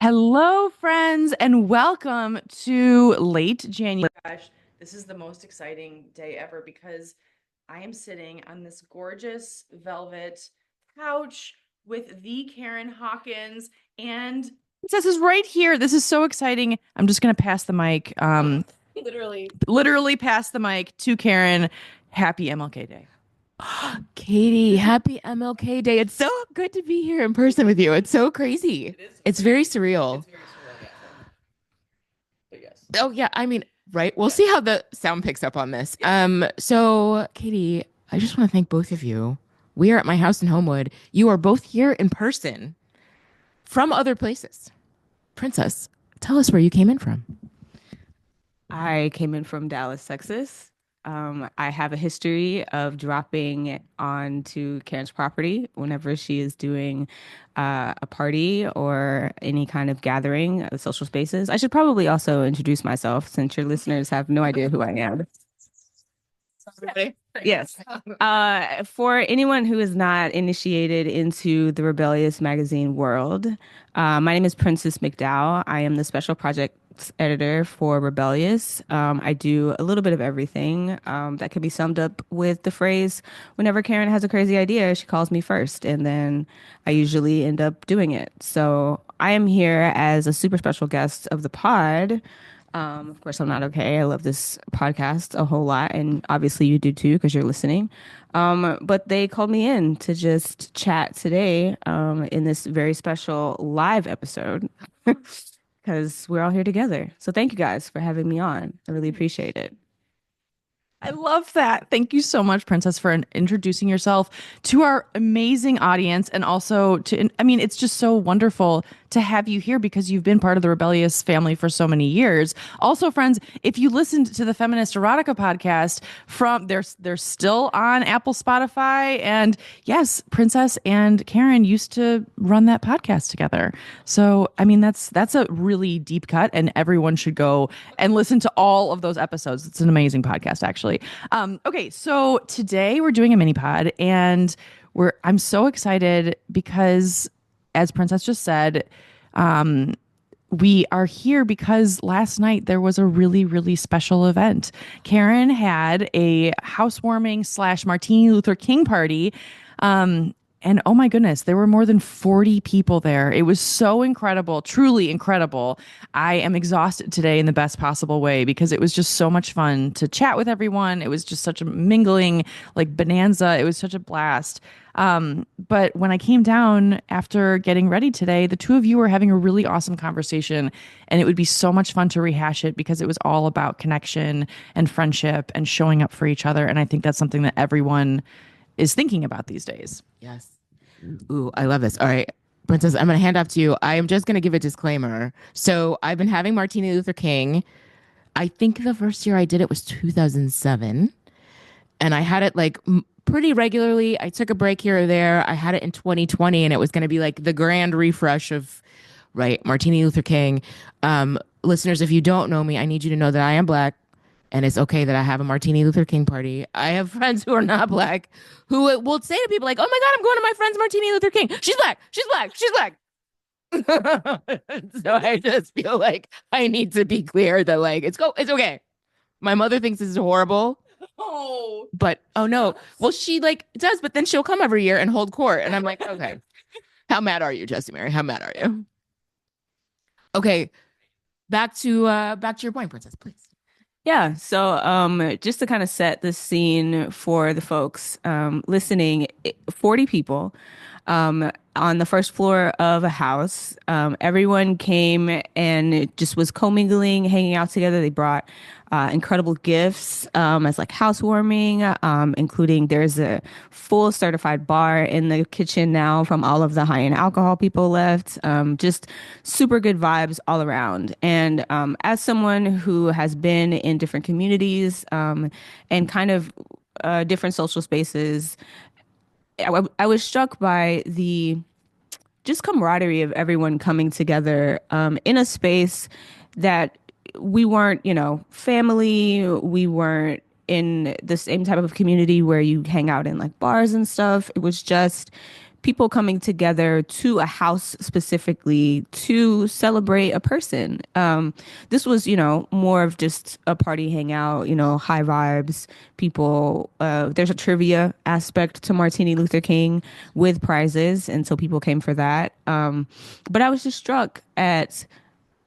Hello, friends, and welcome to late January. Gosh, this is the most exciting day ever because I am sitting on this gorgeous velvet couch with the Karen Hawkins, and Princess is right here. This is so exciting. I'm just going to pass the mic, literally pass the mic to Karen. Happy MLK Day. Katie, happy MLK Day. It's so good to be here in person with you. It's so crazy. It's very surreal. Oh yeah, I mean, right. We'll see how the sound picks up on this. So Katie, I just want to thank both of you. We are at my house in Homewood. You are both here in person from other places. Princess, tell us where you came in from. I came in from Dallas, Texas. I have a history of dropping onto Karen's property whenever she is doing a party or any kind of gathering of social spaces. I should probably also introduce myself since your listeners have no idea who I am. Ready? Yes. For anyone who is not initiated into the Rebellious Magazine world, my name is Princess McDowell. I am the special projects editor for Rebellious. I do a little bit of everything that can be summed up with the phrase, whenever Karen has a crazy idea, she calls me first, and then I usually end up doing it. So I am here as a super special guest of the pod. Of course, I'm not okay. I love this podcast a whole lot, and obviously you do too because you're listening. But they called me in to just chat today in this very special live episode because we're all here together. So thank you guys for having me on. I really appreciate it. I love that. Thank you so much, Princess, for introducing yourself to our amazing audience. And also I mean, it's just so wonderful to have you here because you've been part of the Rebellious family for so many years. Also, friends, if you listened to the Feminist Erotica podcast they're still on Apple, Spotify. And yes, Princess and Karen used to run that podcast together. So, I mean, that's a really deep cut and everyone should go and listen to all of those episodes. It's an amazing podcast, actually. Okay, so today we're doing a mini pod, and I'm so excited because, as Princess just said, we are here because last night there was a really, really special event. Karen had a housewarming slash Martin Luther King party. And oh my goodness, there were more than 40 people there. It was so incredible, truly incredible. I am exhausted today in the best possible way because it was just so much fun to chat with everyone. It was just such a mingling, like bonanza. It was such a blast. But when I came down after getting ready today, the two of you were having a really awesome conversation, and it would be so much fun to rehash it because it was all about connection and friendship and showing up for each other. And I think that's something that everyone is thinking about these days. Yes. Ooh, I love this. All right, Princess, I'm going to hand off to you. I am just going to give a disclaimer. So I've been having Martin Luther King. I think the first year I did it was 2007. And I had it like pretty regularly. I took a break here or there. I had it in 2020, and it was going to be like the grand refresh of, right, Martin Luther King. Listeners, if you don't know me, I need you to know that I am Black. And it's okay that I have a Martin Luther King party. I have friends who are not Black who will say to people like, "Oh my God, I'm going to my friend's Martin Luther King. She's Black. She's Black. She's Black." So I just feel like I need to be clear that like it's okay. My mother thinks this is horrible, Oh, but oh no. Well, she like does, but then she'll come every year and hold court. And I'm like, okay. How mad are you, Jesse Mary? How mad are you? Okay, back to your point, Princess, please. Yeah, so just to kind of set the scene for the folks listening, 40 people on the first floor of a house. Everyone came and it just was commingling, hanging out together. They brought incredible gifts as like housewarming, including there's a full certified bar in the kitchen now from all of the high-end alcohol people left. Just super good vibes all around. And as someone who has been in different communities and kind of different social spaces, I was struck by the just camaraderie of everyone coming together in a space that we weren't, family. We weren't in the same type of community where you hang out in like bars and stuff. It was just people coming together to a house specifically to celebrate a person. This was, more of just a party hangout, high vibes. People, there's a trivia aspect to Martini Luther King with prizes, and so people came for that. But I was just struck at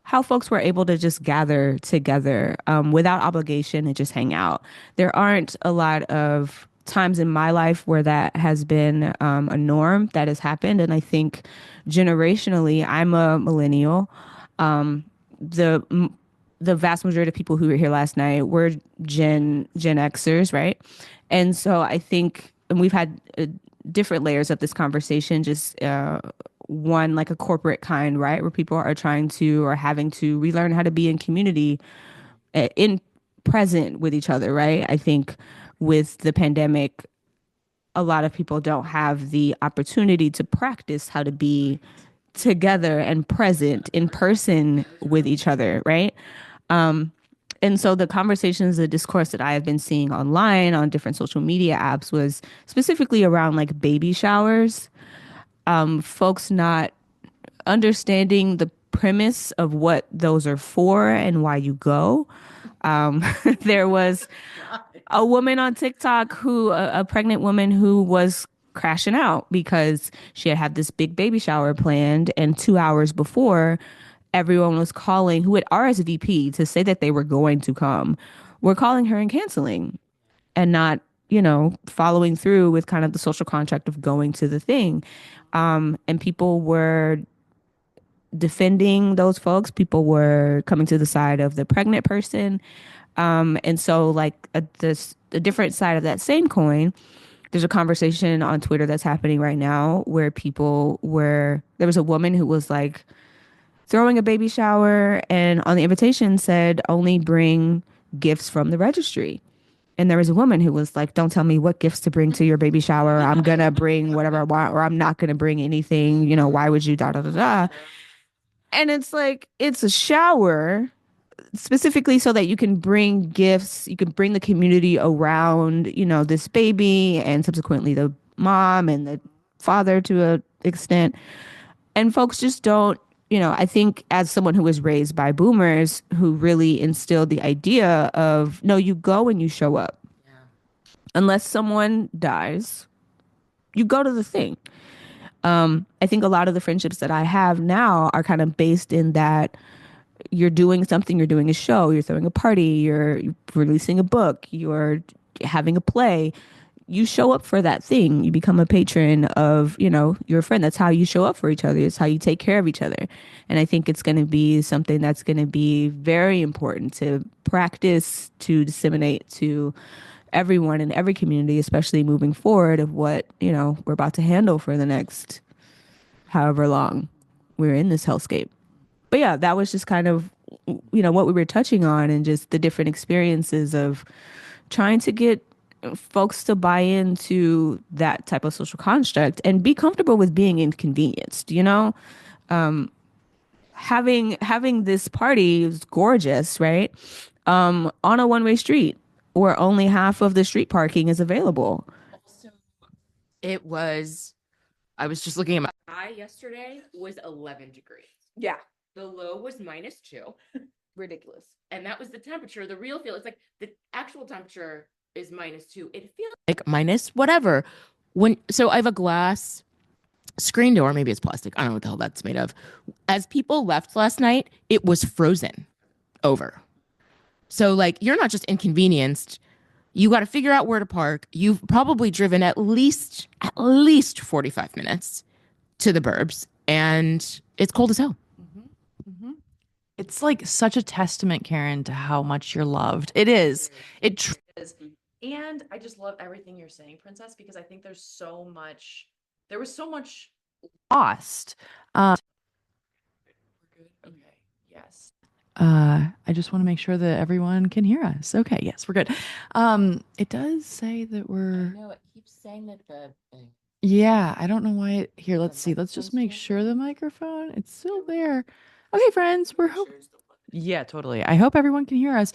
how folks were able to just gather together without obligation and just hang out. There aren't a lot of times in my life where that has been a norm that has happened. And I think generationally, I'm a millennial. The the vast majority of people who were here last night were Gen Xers, right? And so I think, and we've had different layers of this conversation, just one like a corporate kind, right, where people are trying to or having to relearn how to be in community, in present with each other, right? I think with the pandemic, a lot of people don't have the opportunity to practice how to be together and present in person with each other, right? And so the conversations, the discourse that I have been seeing online on different social media apps was specifically around like baby showers, folks not understanding the premise of what those are for and why you go. There was a woman on TikTok a pregnant woman who was crashing out because she had this big baby shower planned, and 2 hours before, everyone was calling who had RSVP to say that they were going to come. We're calling her and canceling and not, following through with kind of the social contract of going to the thing. And people were defending those folks. People were coming to the side of the pregnant person. And so, like, a different side of that same coin, there's a conversation on Twitter that's happening right now where there was a woman who was like throwing a baby shower, and on the invitation said, only bring gifts from the registry. And there was a woman who was like, don't tell me what gifts to bring to your baby shower. I'm going to bring whatever I want, or I'm not going to bring anything. Why would you, da, da, da, da. And it's like, it's a shower specifically so that you can bring gifts, you can bring the community around, this baby and subsequently the mom and the father to a extent. And folks just don't, I think as someone who was raised by boomers who really instilled the idea of, no, you go and you show up. Yeah. Unless someone dies, you go to the thing. I think a lot of the friendships that I have now are kind of based in that you're doing something, you're doing a show, you're throwing a party, you're releasing a book, you're having a play. You show up for that thing. You become a patron of, your friend. That's how you show up for each other. It's how you take care of each other. And I think it's going to be something that's going to be very important to practice, to disseminate to everyone in every community, especially moving forward of what, we're about to handle for the next however long we're in this hellscape. But yeah, that was just kind of, what we were touching on, and just the different experiences of trying to get folks to buy into that type of social construct and be comfortable with being inconvenienced, having this party is gorgeous, right? On a one-way street where only half of the street parking is available. It was, I was just looking at my high yesterday was 11 degrees. Yeah. The low was -2. Ridiculous. And that was the temperature. The real feel, it's like the actual temperature is -2. It feels like minus whatever. So I have a glass screen door, maybe it's plastic. I don't know what the hell that's made of. As people left last night, it was frozen over. So like, you're not just inconvenienced. You got to figure out where to park. You've probably driven at least 45 minutes to the burbs, and it's cold as hell. It's like such a testament, Karen, to how much you're loved. It is. It truly is. And I just love everything you're saying, Princess, because I think there was so much lost. Okay. Yes. I just want to make sure that everyone can hear us. Okay. Yes, we're good. It does say that we're. I know it keeps saying that the. Yeah, I don't know why. Here, let's see. Let's just make sure the microphone. It's still there. Okay, friends, yeah, totally. I hope everyone can hear us.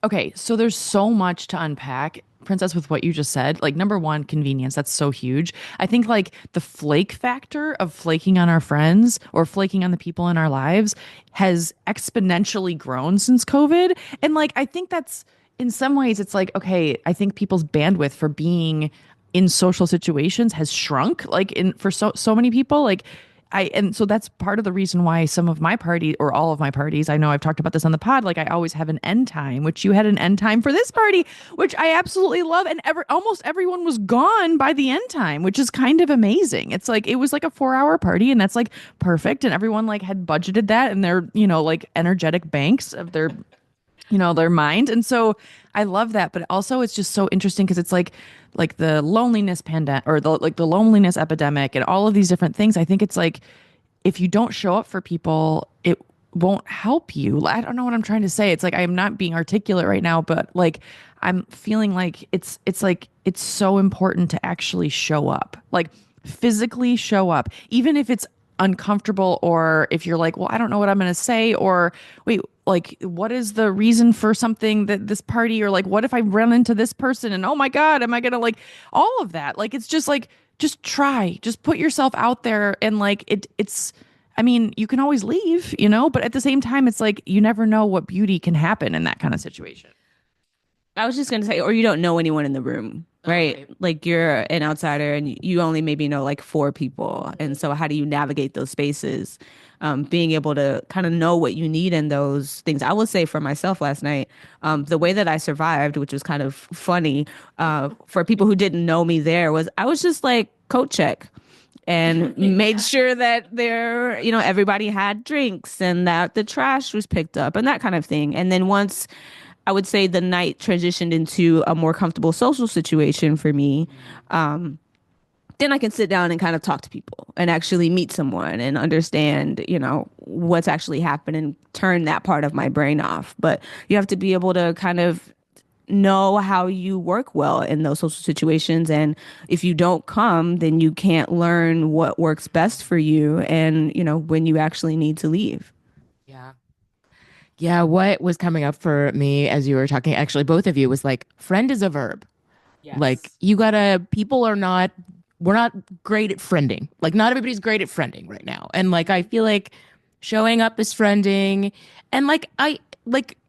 Okay, so there's so much to unpack. Princess, with what you just said, like number one, convenience. That's so huge. I think like the flake factor of flaking on our friends or flaking on the people in our lives has exponentially grown since COVID. And like, I think that's in some ways, it's like, okay, I think people's bandwidth for being in social situations has shrunk like in for so many people like and so that's part of the reason why some of my party or all of my parties, I know I've talked about this on the pod, like I always have an end time, which you had an end time for this party, which I absolutely love. And almost everyone was gone by the end time, which is kind of amazing. It's like it was like a 4 hour party and that's like perfect. And everyone like had budgeted that in their, like energetic banks of their their mind. And so I love that, but also it's just so interesting because it's like the loneliness pandemic or the loneliness epidemic and all of these different things. I think it's like if you don't show up for people, it won't help you. I don't know what I'm trying to say. It's like I'm not being articulate right now, but like I'm feeling like it's like it's so important to actually show up. Like physically show up, even if it's uncomfortable or if you're like, well, I don't know what I'm going to say or wait, like what is the reason for something that this party or like what if I run into this person and oh my God, am I going to like all of that? Like it's just like just try, just put yourself out there and like it's I mean, you can always leave, but at the same time it's like you never know what beauty can happen in that kind of situation. I was just going to say, or you don't know anyone in the room, right? Okay. Like you're an outsider and you only maybe know like four people. And so how do you navigate those spaces? Being able to kind of know what you need in those things. I will say for myself last night, the way that I survived, which was kind of funny for people who didn't know me there, was I was just like coat check and made sure that everybody had drinks and that the trash was picked up and that kind of thing. And then once I would say the night transitioned into a more comfortable social situation for me. Then I can sit down and kind of talk to people and actually meet someone and understand, what's actually happened and turn that part of my brain off. But you have to be able to kind of know how you work well in those social situations. And if you don't come, then you can't learn what works best for you and, when you actually need to leave. Yeah. Yeah, what was coming up for me as you were talking, actually, both of you was like, friend is a verb. Like, you gotta, we're not great at friending. Like, not everybody's great at friending right now. And like, I feel like showing up is friending. And like,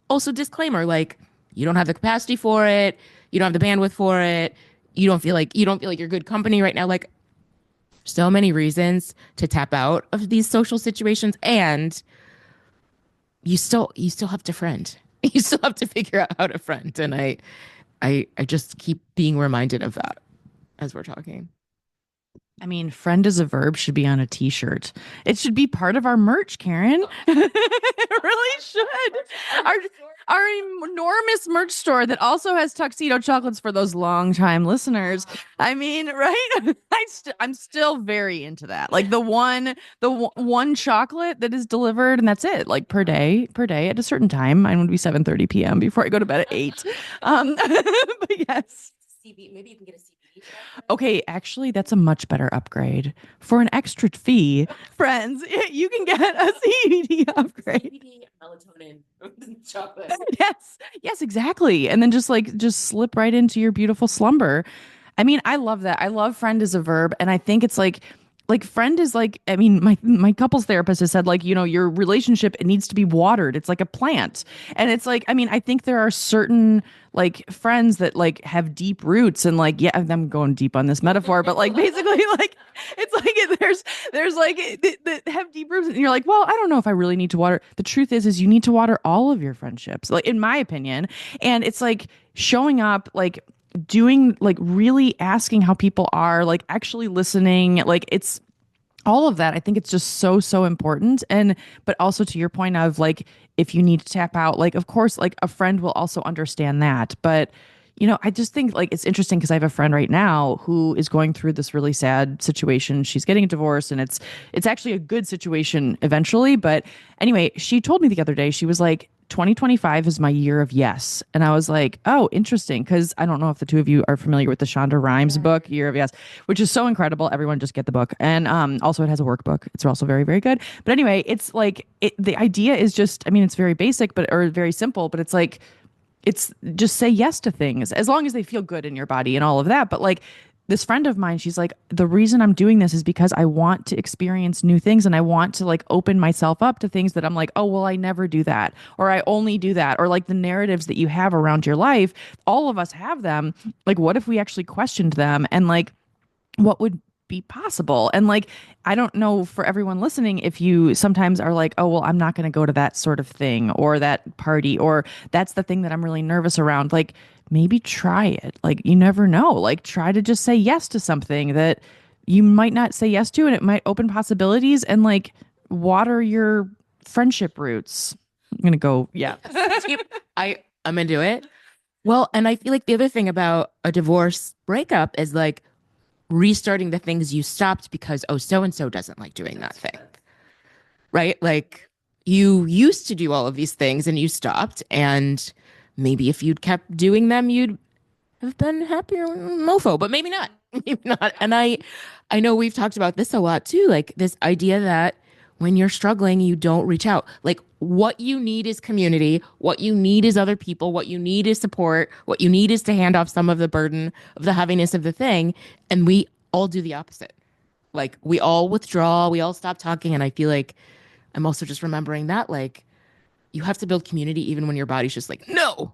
also disclaimer, like, you don't have the capacity for it. You don't have the bandwidth for it. You don't feel like you're good company right now. Like, so many reasons to tap out of these social situations. And you still have to friend. You still have to figure out how to friend. And I just keep being reminded of that as we're talking. I mean, friend as a verb should be on a t-shirt. It should be part of our merch, Karen. It really should. Our enormous merch store that also has tuxedo chocolates for those long-time listeners. I mean, right? I'm still very into that. Like the one chocolate that is delivered and that's it. Like per day at a certain time. Mine would be 7:30 p.m. before I go to bed at 8. But yes. Maybe you can get a CBD. Okay, actually, that's a much better upgrade. For an extra fee, friends, you can get a CBD upgrade. CBD, melatonin, chocolate. Yes, exactly. And then just slip right into your beautiful slumber. I mean, I love that. I love friend as a verb, and I think it's like friend is like, I mean, my couples therapist has said like, your relationship, it needs to be watered. It's like a plant. And it's like, I mean, I think there are certain like friends that like have deep roots and like, yeah, I'm going deep on this metaphor, but like basically like, it's like there's like that have deep roots and you're like, well, I don't know if I really need to water. The truth is you need to water all of your friendships, like in my opinion. And it's like showing up, like doing, like really asking how people are, like actually listening, like it's all of that. I think it's just so important. And but also to your point of like if you need to tap out, like of course like a friend will also understand that. But I just think like it's interesting because I have a friend right now who is going through this really sad situation. She's getting a divorce and it's actually a good situation eventually. But anyway, she told me the other day, she was like, 2025 is my year of yes. And I was like, oh, interesting. Because I don't know if the two of you are familiar with the Shonda Rhimes book, Year of Yes, which is so incredible. Everyone just get the book. And also it has a workbook. It's also very, very good. But anyway, it's like the idea is just, I mean, it's very basic, or very simple, but it's like, it's just say yes to things as long as they feel good in your body and all of that. But like this friend of mine, she's like, the reason I'm doing this is because I want to experience new things and I want to like open myself up to things that I'm like, oh, well, I never do that, or I only do that, or like the narratives that you have around your life, all of us have them. Like, what if we actually questioned them and like, what would be possible? And like, I don't know for everyone listening if you sometimes are like, oh, well, I'm not going to go to that sort of thing or that party, or that's the thing that I'm really nervous around. Like, maybe try it. Like, you never know. Like, try to just say yes to something that you might not say yes to, and it might open possibilities and like water your friendship roots. I'm going to go, yeah. I'm into it. Well, and I feel like the other thing about a divorce breakup is like restarting the things you stopped because, oh, so and so doesn't like doing that thing. Right? Like you used to do all of these things and you stopped. And maybe if you'd kept doing them, you'd have been happier mofo, but maybe not. Maybe not. And I know we've talked about this a lot too, like this idea that when you're struggling, you don't reach out. Like what you need is community, what you need is other people, what you need is support, what you need is to hand off some of the burden of the heaviness of the thing. And we all do the opposite. Like we all withdraw, we all stop talking. And I feel like I'm also just remembering that like you have to build community even when your body's just like, no,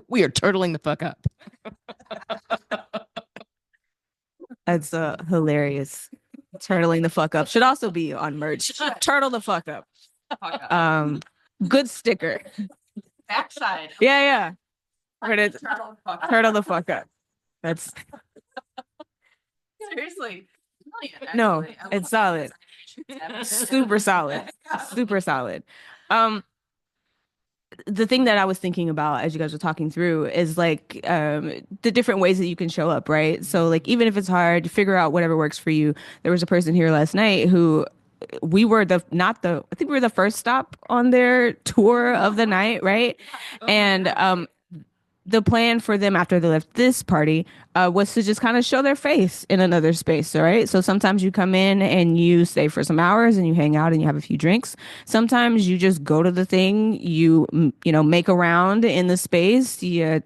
we are turtling the fuck up. That's hilarious. Turtling the fuck up should also be on merch. Turtle the fuck up. Good sticker. Backside. Yeah, yeah. Turtle the fuck up. That's Seriously. Brilliant, no, actually. it's solid. Super solid. Super solid. The thing that I was thinking about as you guys were talking through is like the different ways that you can show up, right? So like even if it's hard, figure out whatever works for you. There was a person here last night who we were the not the I think we were the first stop on their tour of the night, right? And the plan for them after they left this party was to just kind of show their face in another space, all right? So sometimes you come in and you stay for some hours and you hang out and you have a few drinks. Sometimes you just go to the thing, you know, make a round in the space, you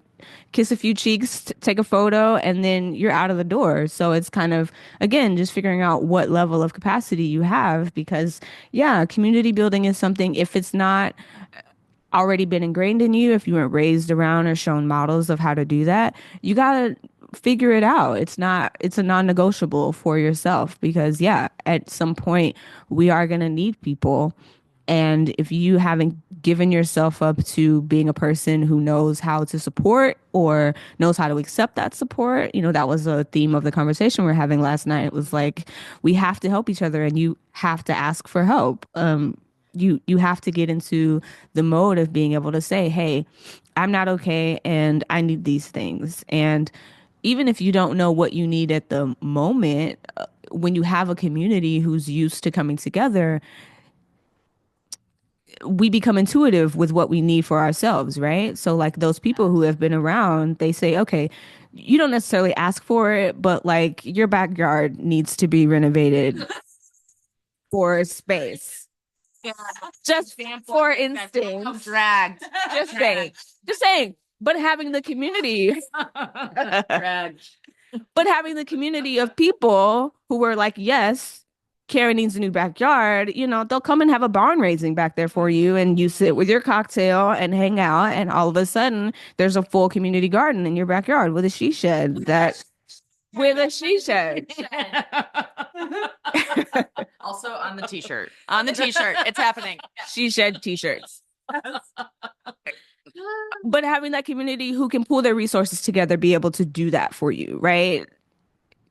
kiss a few cheeks, take a photo, and then you're out of the door. So it's kind of, again, just figuring out what level of capacity you have because, yeah, community building is something, if it's not already been ingrained in you, if you weren't raised around or shown models of how to do that, you gotta figure it out. It's a non-negotiable for yourself because yeah, at some point we are gonna need people. And if you haven't given yourself up to being a person who knows how to support or knows how to accept that support, you know, that was a theme of the conversation we are having last night. It was like, we have to help each other and you have to ask for help. You have to get into the mode of being able to say, hey, I'm not okay and I need these things. And even if you don't know what you need at the moment, when you have a community who's used to coming together, we become intuitive with what we need for ourselves, right? So like those people who have been around, they say, okay, you don't necessarily ask for it, but like your backyard needs to be renovated for space. Yeah. Just for instance, dragged. Just saying. But having the community, but having the community of people who were like, yes, Karen needs a new backyard, you know, they'll come and have a barn raising back there for you. And you sit with your cocktail and hang out. And all of a sudden, there's a full community garden in your backyard with a she shed with a she shed. Also on the t-shirt. On the t-shirt. It's happening. She shed t-shirts. But having that community who can pull their resources together, be able to do that for you, right?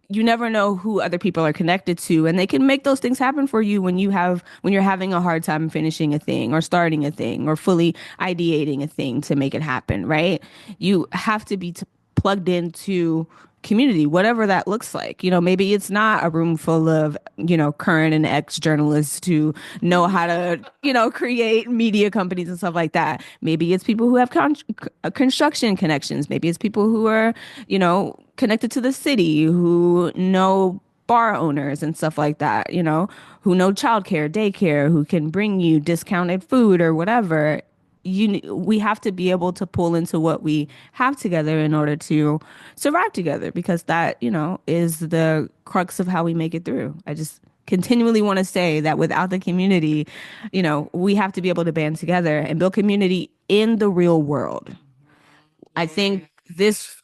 You never know who other people are connected to, and they can make those things happen for you when you're having a hard time finishing a thing or starting a thing or fully ideating a thing to make it happen, right? You have to be plugged into community, whatever that looks like. You know, maybe it's not a room full of, you know, current and ex journalists who know how to, you know, create media companies and stuff like that. Maybe it's people who have construction connections. Maybe it's people who are, you know, connected to the city, who know bar owners and stuff like that, you know, who know childcare, daycare, who can bring you discounted food or whatever. we have to be able to pull into what we have together in order to survive together, because that, is the crux of how we make it through. I just continually want to say that without the community, we have to be able to band together and build community in the real world. I think this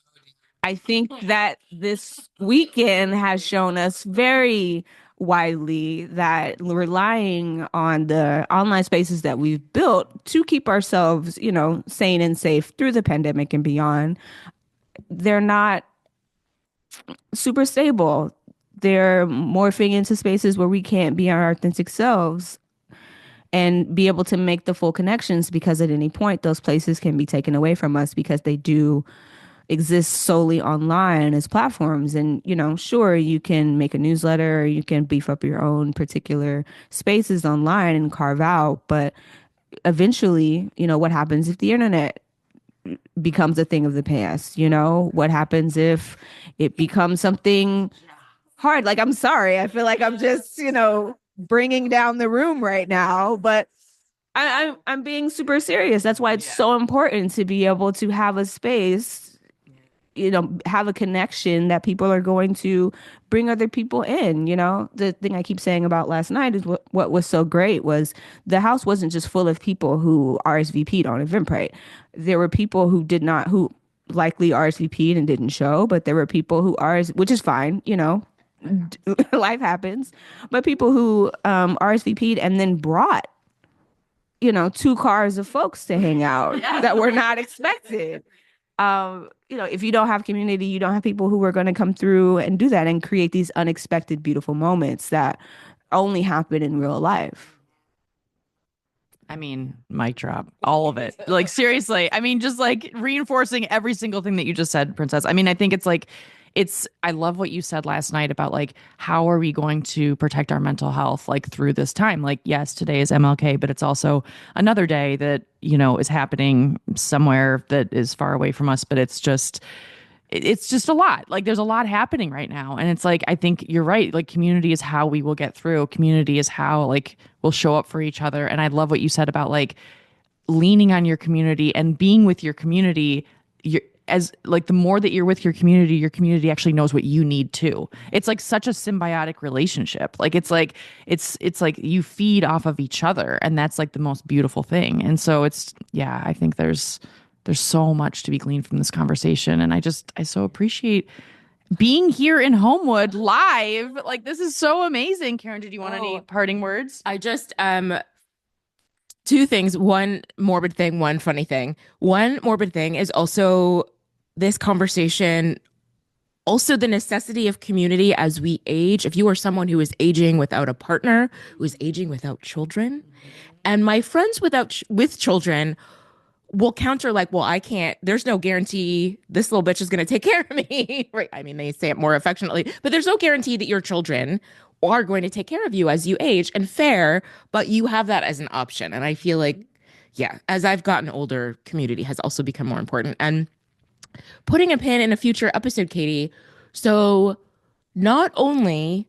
I think that this weekend has shown us very widely that relying on the online spaces that we've built to keep ourselves, sane and safe through the pandemic and beyond, they're not super stable. They're morphing into spaces where we can't be our authentic selves and be able to make the full connections, because at any point those places can be taken away from us because they do exist solely online as platforms. And, sure, you can make a newsletter or you can beef up your own particular spaces online and carve out. But eventually, what happens if the internet becomes a thing of the past? What happens if it becomes something hard? Like, I'm sorry, I feel like I'm just, bringing down the room right now, but I'm being super serious. That's why it's so important to be able to have a space, have a connection that people are going to bring other people in. The thing I keep saying about last night is what was so great was the house wasn't just full of people who RSVP'd on Eventbrite. There were people who likely RSVP'd and didn't show, but there were people which is fine, life happens, but people who RSVP'd and then brought, two cars of folks to hang out that were not expected. If you don't have community, you don't have people who are going to come through and do that and create these unexpected, beautiful moments that only happen in real life. I mean, mic drop, all of it. Like, seriously. I mean, just like reinforcing every single thing that you just said, Princess. I mean, I think I love what you said last night about like, how are we going to protect our mental health like through this time? Like, yes, today is MLK, but it's also another day that, is happening somewhere that is far away from us, but it's just a lot. Like, there's a lot happening right now. And it's like, I think you're right. Like, community is how we will get through. Community is how like we'll show up for each other. And I love what you said about like leaning on your community and being with your community. As like the more that you're with your community actually knows what you need too. It's like such a symbiotic relationship. Like it's like you feed off of each other, and that's like the most beautiful thing. And so I think there's so much to be gleaned from this conversation. And I so appreciate being here in Homewood live. Like, this is so amazing. Karen, did you want any parting words? I just two things. One morbid thing, one funny thing. One morbid thing is also this conversation, also the necessity of community as we age. If you are someone who is aging without a partner, who is aging without children, and my friends with children will counter like, well, I can't, there's no guarantee this little bitch is going to take care of me. Right. I mean, they say it more affectionately, but there's no guarantee that your children are going to take care of you as you age, and fair, but you have that as an option. And I feel like, yeah, as I've gotten older, community has also become more important. And putting a pin in a future episode, Katie. So not only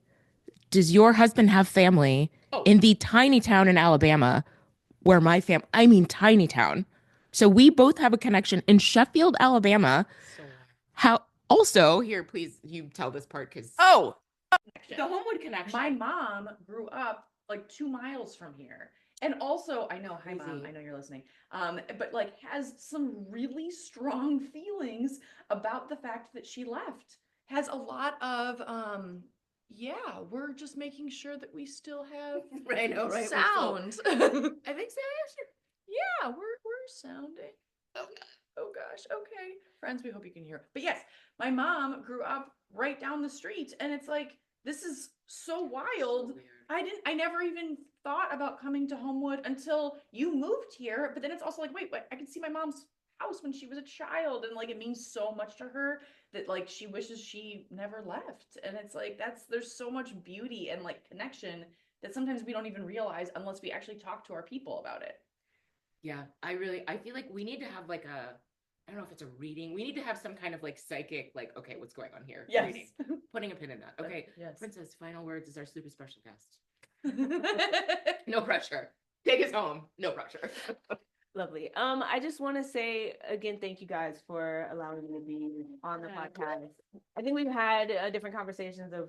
does your husband have family in the tiny town in Alabama where my family, I mean, tiny town. So we both have a connection in Sheffield, Alabama. How also here, please, you tell this part because the Homewood connection. My mom grew up like 2 miles from here. And also, I know, hi mom, I know you're listening. But like has some really strong feelings about the fact that she left. Has a lot of yeah, we're just making sure that we still have I know, right? sound. I think so. Yeah, we're sounding. Oh gosh. Okay. Friends, we hope you can hear. But yes, my mom grew up right down the street, and it's like, this is so wild. I never even thought about coming to Homewood until you moved here. But then it's also like, wait, I can see my mom's house when she was a child, and like it means so much to her that like she wishes she never left. And it's like there's so much beauty and like connection that sometimes we don't even realize unless we actually talk to our people about it. Yeah, I feel like we need to have like I don't know if it's a reading. We need to have some kind of like psychic, like, okay, what's going on here? Yes. Reading. Putting a pin in that. Okay. Yes. Princess, final words is our super special guest. No pressure. Take us home. No pressure. Lovely. I just want to say again, thank you guys for allowing me to be on the podcast. I think we've had different conversations of,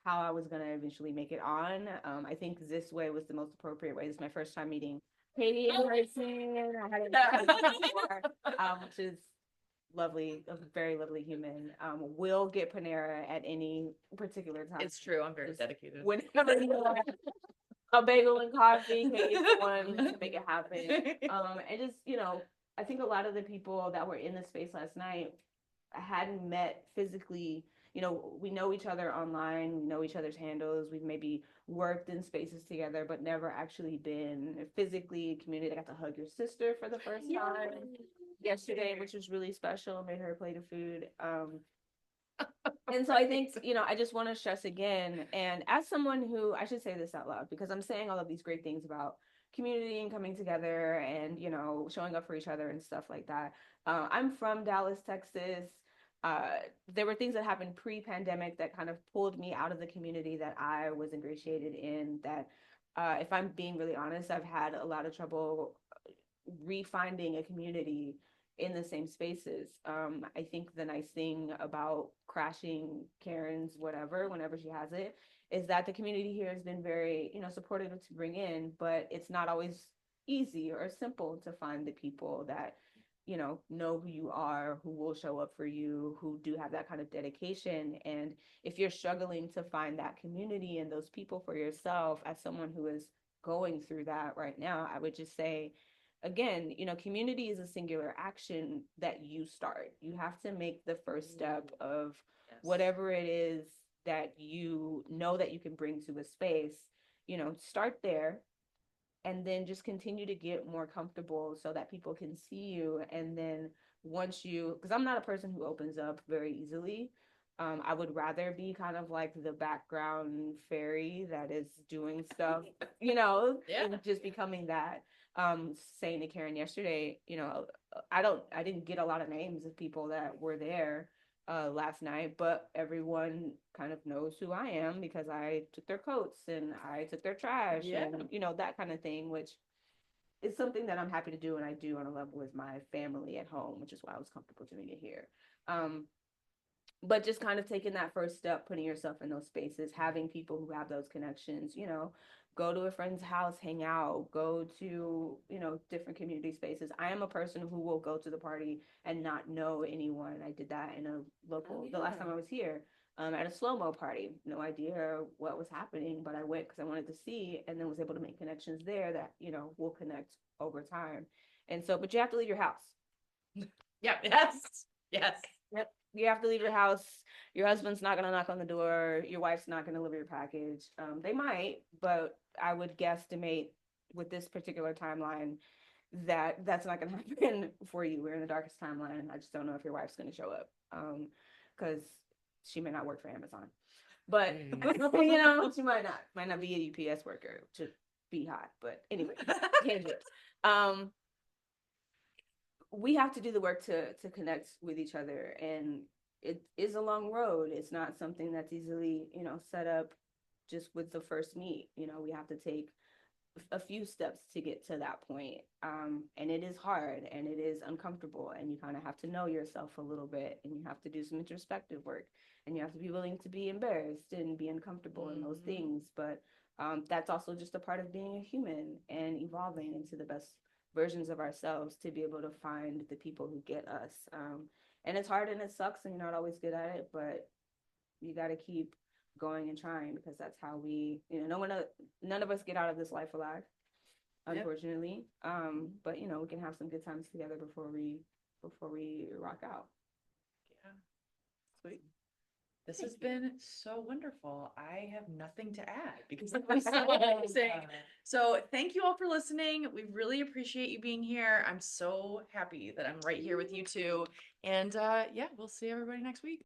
how I was going to eventually make it on. I think this way was the most appropriate way. This is my first time meeting Katie in person. I hadn't met her before, which is lovely, a very lovely human. Will get Panera at any particular time. It's true. I'm very dedicated. Whenever you want a bagel and coffee, Katie's the one to make it happen. And just, I think a lot of the people that were in the space last night hadn't met physically. We know each other online, we know each other's handles, we've maybe worked in spaces together, but never actually been physically community. I got to hug your sister for the first time yesterday, which was really special. Made her a plate of food. And so I think, I just want to stress again, and as someone who, I should say this out loud because I'm saying all of these great things about community and coming together and, showing up for each other and stuff like that. I'm from Dallas, Texas. There were things that happened pre-pandemic that kind of pulled me out of the community that I was ingratiated in, that if I'm being really honest, I've had a lot of trouble refinding a community in the same spaces. I think the nice thing about crashing Karen's whatever, whenever she has it, is that the community here has been very, supportive to bring in, but it's not always easy or simple to find the people that, know who you are, who will show up for you, who do have that kind of dedication. And if you're struggling to find that community and those people for yourself, as someone who is going through that right now, I would just say, again, community is a singular action that you start. You have to make the first step of whatever it is that you know that you can bring to a space, start there and then just continue to get more comfortable so that people can see you. And then once because I'm not a person who opens up very easily. I would rather be kind of like the background fairy that is doing stuff, and just becoming that. Saying to Karen yesterday, I didn't get a lot of names of people that were there last night, but everyone kind of knows who I am because I took their coats and I took their trash and, that kind of thing, which is something that I'm happy to do. And I do on a level with my family at home, which is why I was comfortable doing it here. But just kind of taking that first step, putting yourself in those spaces, having people who have those connections, go to a friend's house, hang out, go to, different community spaces. I am a person who will go to the party and not know anyone. I did that in a local, the last time I was here, at a slow-mo party. No idea what was happening, but I went because I wanted to see, and then was able to make connections there that, will connect over time. And so, but you have to leave your house. Yeah. Yes. Yep. You have to leave your house. Your husband's not going to knock on the door. Your wife's not going to deliver your package. They might, but I would guesstimate with this particular timeline that that's not going to happen for you. We're in the darkest timeline. I just don't know if your wife's going to show up because she may not work for Amazon. But, she might not be a UPS worker to be hot. But anyway, tangent. We have to do the work to connect with each other, and it is a long road. It's not something that's easily, set up just with the first meet. We have to take a few steps to get to that point. And it is hard and it is uncomfortable, and you kind of have to know yourself a little bit, and you have to do some introspective work, and you have to be willing to be embarrassed and be uncomfortable in those things. But that's also just a part of being a human and evolving into the best versions of ourselves, to be able to find the people who get us. And it's hard and it sucks and you're not always good at it, but you got to keep going and trying, because that's how we, none of us get out of this life alive, unfortunately. But we can have some good times together before we rock out. Yeah. Sweet. This has been so wonderful. I have nothing to add because it was so amazing. So thank you all for listening. We really appreciate you being here. I'm so happy that I'm right here with you two. And we'll see everybody next week.